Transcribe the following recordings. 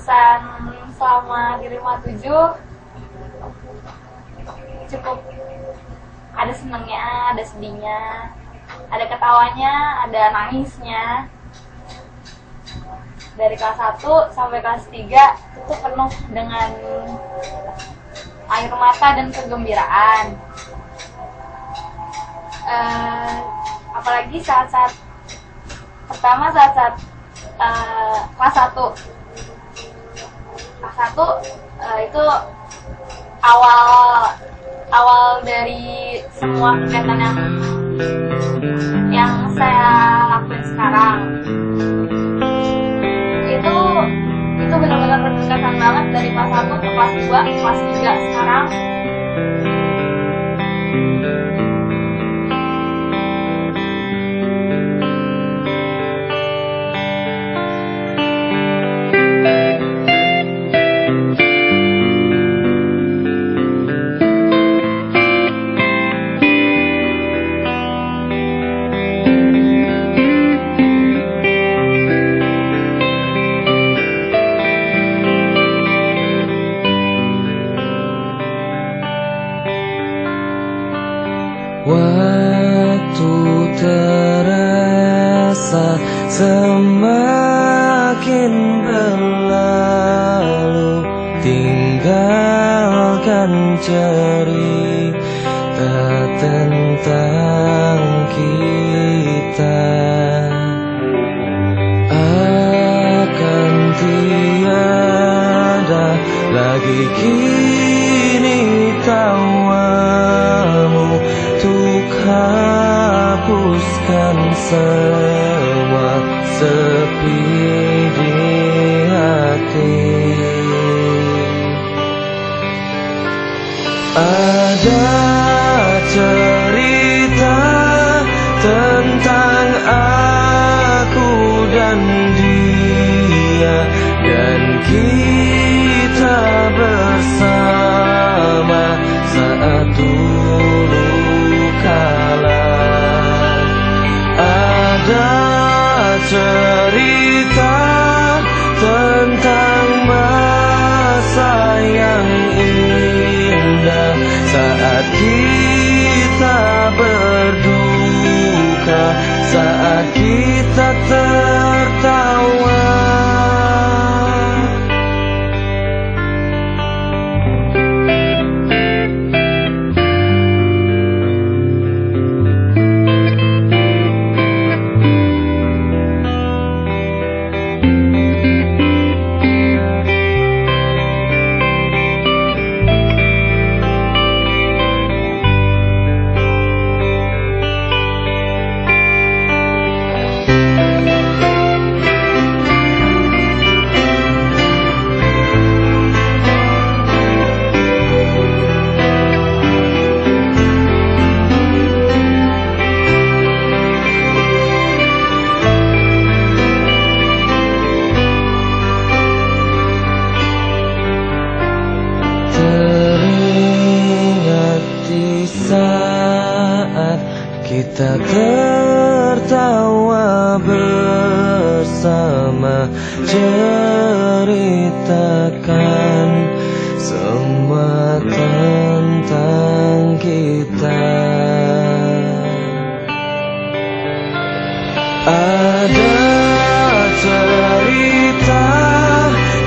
berkesan selama di 57 cukup ada senangnya, ada sedihnya, ada ketawanya, ada nangisnya. Dari kelas 1 sampai kelas 3 itu penuh dengan air mata dan kegembiraan. Apalagi saat-saat pertama, saat-saat kelas 1 itu awal dari semua kegiatan yang saya lakuin sekarang. Itu benar-benar berkesan banget dari kelas 1 ke kelas 2, kelas 3 sekarang. Waktu terasa semakin berlalu, tinggalkan cerita tentang kita. Akan tiada lagi kini tawamu untuk hapuskan semua sepi di hati. Ada cerita tentang aku dan dia, dan kita bersama saat dulu kala. Ada cerita tentang masa yang indah saat kita berduka, saat kita tertawa. Teringat di saat kita tertawa bersama, ceritakan semua tentang kita. Ada cerita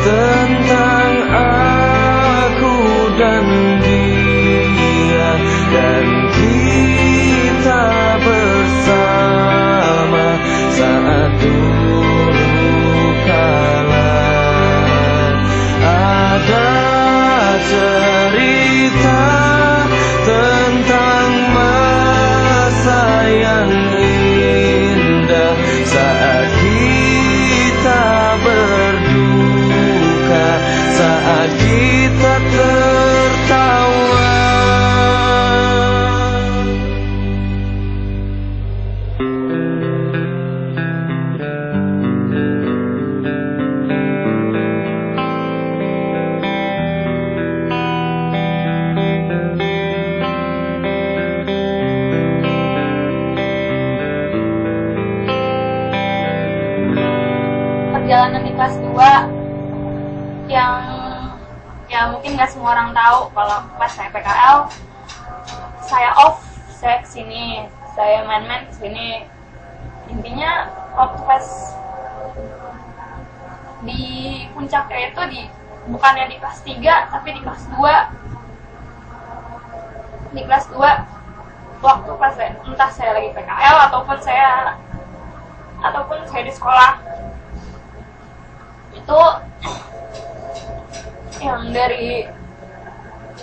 tentang aku dan dia, dan kita bersama saat dulu kala. yang ya mungkin nggak semua orang tahu kalau pas saya PKL saya off, saya kesini, saya main-main kesini. Intinya waktu pas di puncaknya itu bukannya di kelas 3 tapi di kelas 2. Di kelas 2 waktu pas entah saya lagi PKL ataupun saya di sekolah, itu yang dari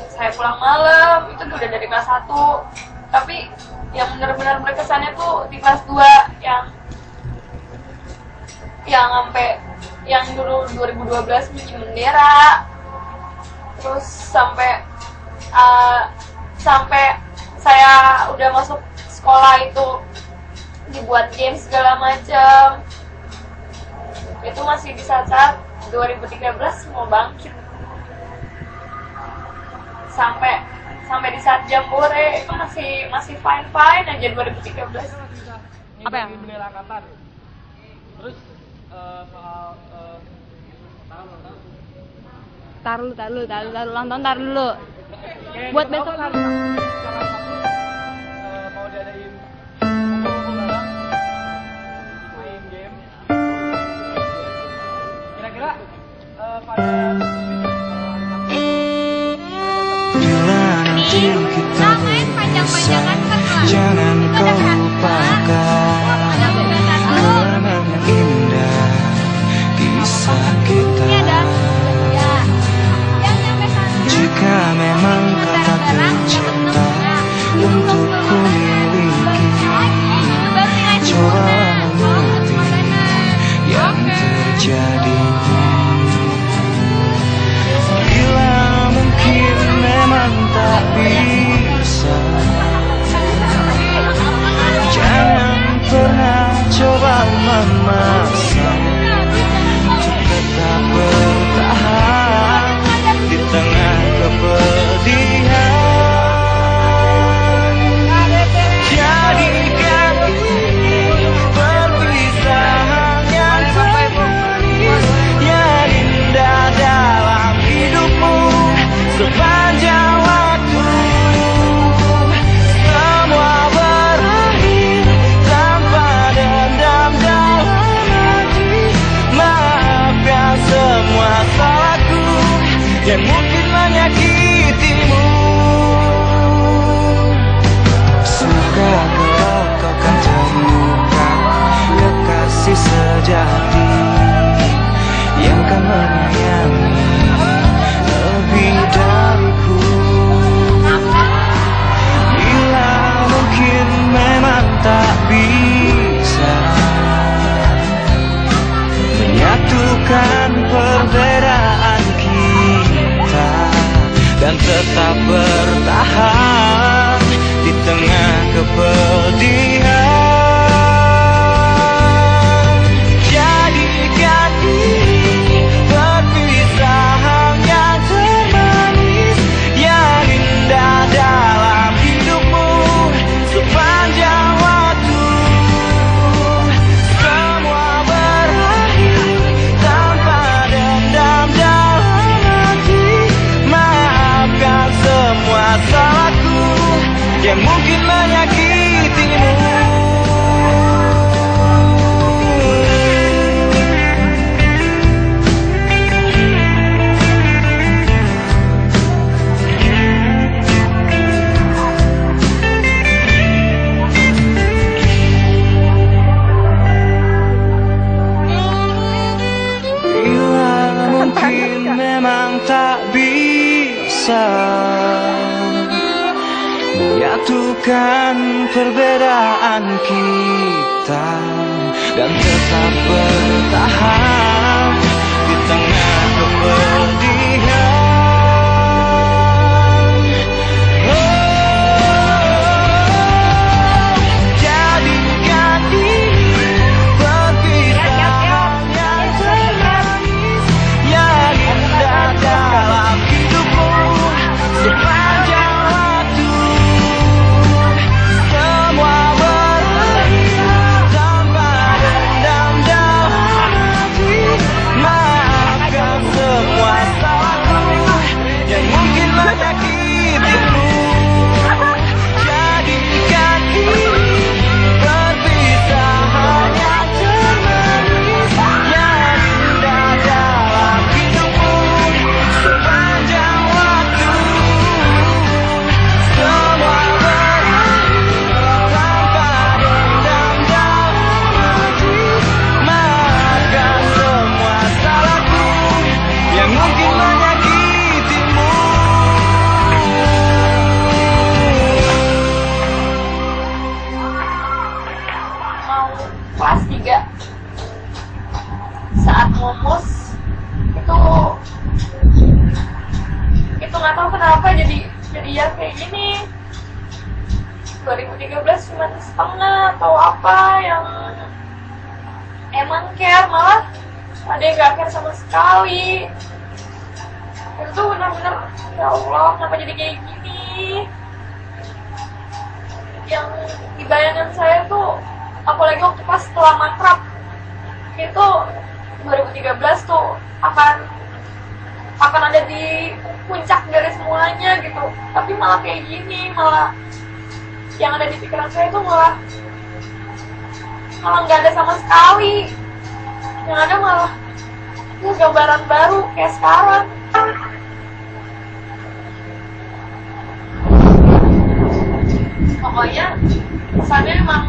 saya pulang malam itu udah dari kelas 1, tapi yang benar-benar berkesannya tuh di kelas 2 yang sampai yang dulu 2012 bikin bendera, terus sampai saya udah masuk sekolah itu dibuat game segala macam. Itu masih di saat 2013 mau bangkit, sampai di saat Jambore itu masih fine aja 2013. Apa ya? Bendera angkatan. Terus soal Taruh dulu. Buat besok salah satu mau diadain bareng main game. Kira-kira pada Bila nanti kita berpisah, jangan kau lupakan kenangan yang indah kisah kita. Jika memang kau tak tercinta untukku miliki, coba mengerti yang terjadi. Bila mungkin memang tak bisa, jangan pernah coba memaksa untuk tetap bertahan di tengah kepedihan. Jadikan ini perpisahan yang termanis, yang indah dalam hidupmu sepanjang waktu. Semua berakhir tanpa dendam dalam hati. Maafkan semua salahku yang mungkin menyakitimu. Semoga kalau kau kan temukan kekasih sejati yang kan menyayangi lebih dariku. Bila mungkin memang tak bisa menyatukan perbedaan kita dan tetap bertahan di tengah kepedihan. Jadikan ini perpisahan yang termanis, yang indah dalam hidupmu sepanjang waktu. Semua berakhir tanpa dendam dalam hati. Maafkan semua salahku yang mungkin menyakitimu. Bila mungkin memang tak bisa menyatukan perbedaan kita dan tetap bertahan di tengah kepedihan. Jadikan ini perpisahan yang termanis, yang indah dalam hidupmu sepanjang waktu. Semua berakhir tanpa dendam dalam hati. kenapa jadi ya kayak gini. 2013 cuma setengah atau apa yang emang care, malah ada yang gak care sama sekali. Itu benar-benar ya Allah, kenapa jadi kayak gini. Yang di bayangan saya tuh, apalagi waktu pas setelah makrab itu 2013 tuh akan ada di puncak dari semuanya gitu, tapi malah kayak gini, malah yang ada di pikiran saya itu malah nggak ada sama sekali. Yang ada malah gambaran baru kayak sekarang. Pokoknya kesannya emang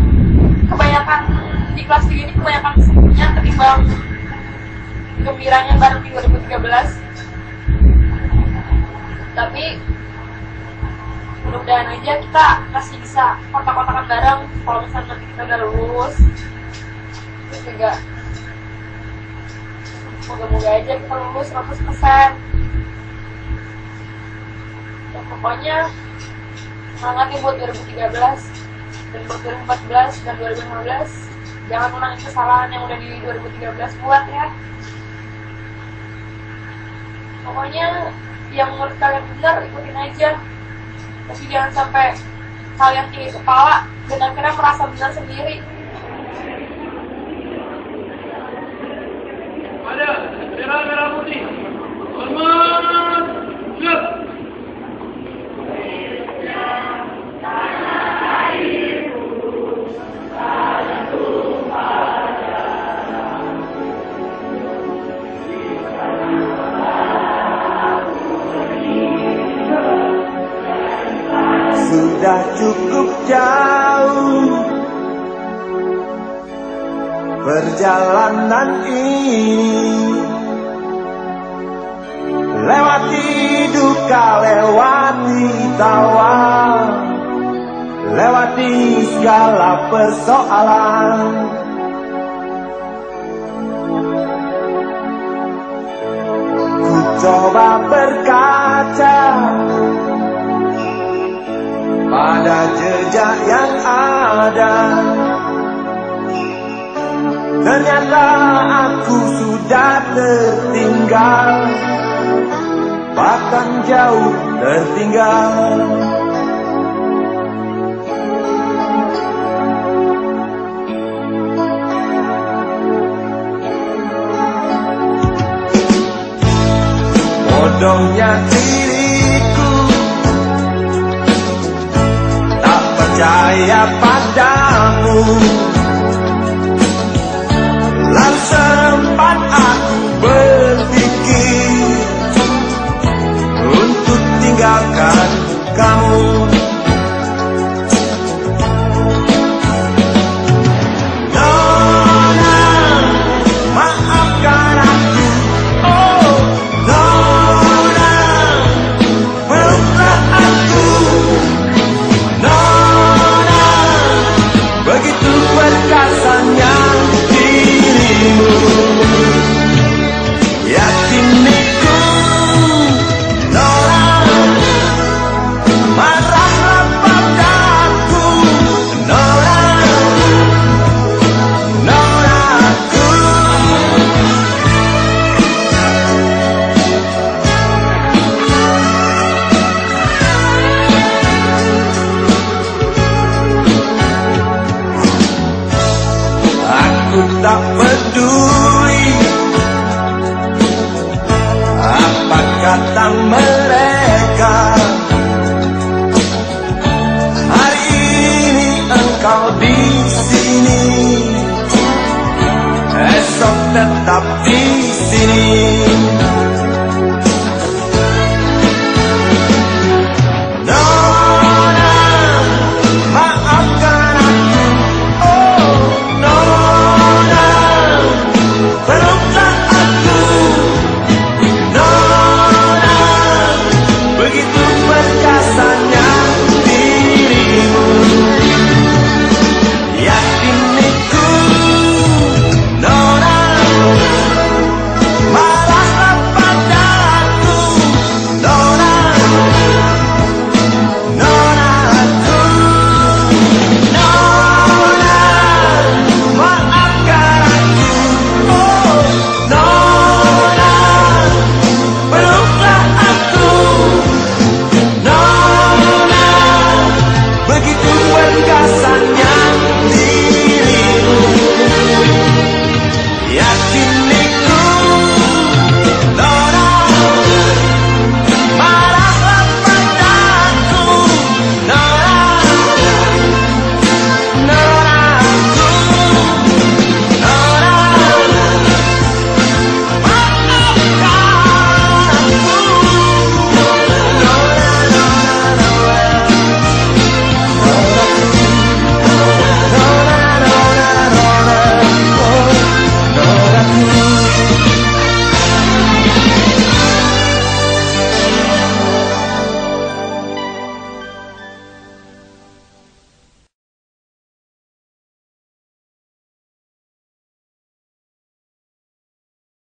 kebanyakan di kelas 3 ini kebanyakan sedihnya ketimbang gembiranya bareng di 2013. Tapi mudah-mudahan aja kita masih bisa kontak-kontakan bareng kalau misalnya nanti kita udah lulus. Terus juga moga-moga aja kita lulus 100%. Ya, pokoknya semangat ya buat 2013 dan buat 2014 dan 2015. Jangan ulangi kesalahan yang udah di 2013 buat ya. Pokoknya yang menurut kalian benar ikutin aja, tapi jangan sampai kalian tinggi kepala dan akhirnya merasa benar sendiri. Ada merah putih. Hormat. Siap. Sudah cukup jauh perjalanan ini, lewati duka, lewati tawa, lewati segala persoalan. Ku coba berkaca pada jejak yang ada, ternyata aku sudah tertinggal, bahkan jauh tertinggal. Bodohnya diriku tak percaya padamu, lalu sempat aku berpikir untuk tinggalkan kamu. Nona, maafkan aku. Oh, Nona, peluklah aku. Nona, begitu perkasanya dirimu. Yakiniku, Nona, marahlah padaku. Nona, Nonaku. Aku tak peduli apa kata mereka. Hari ini engkau di sini, esok tetap di sini.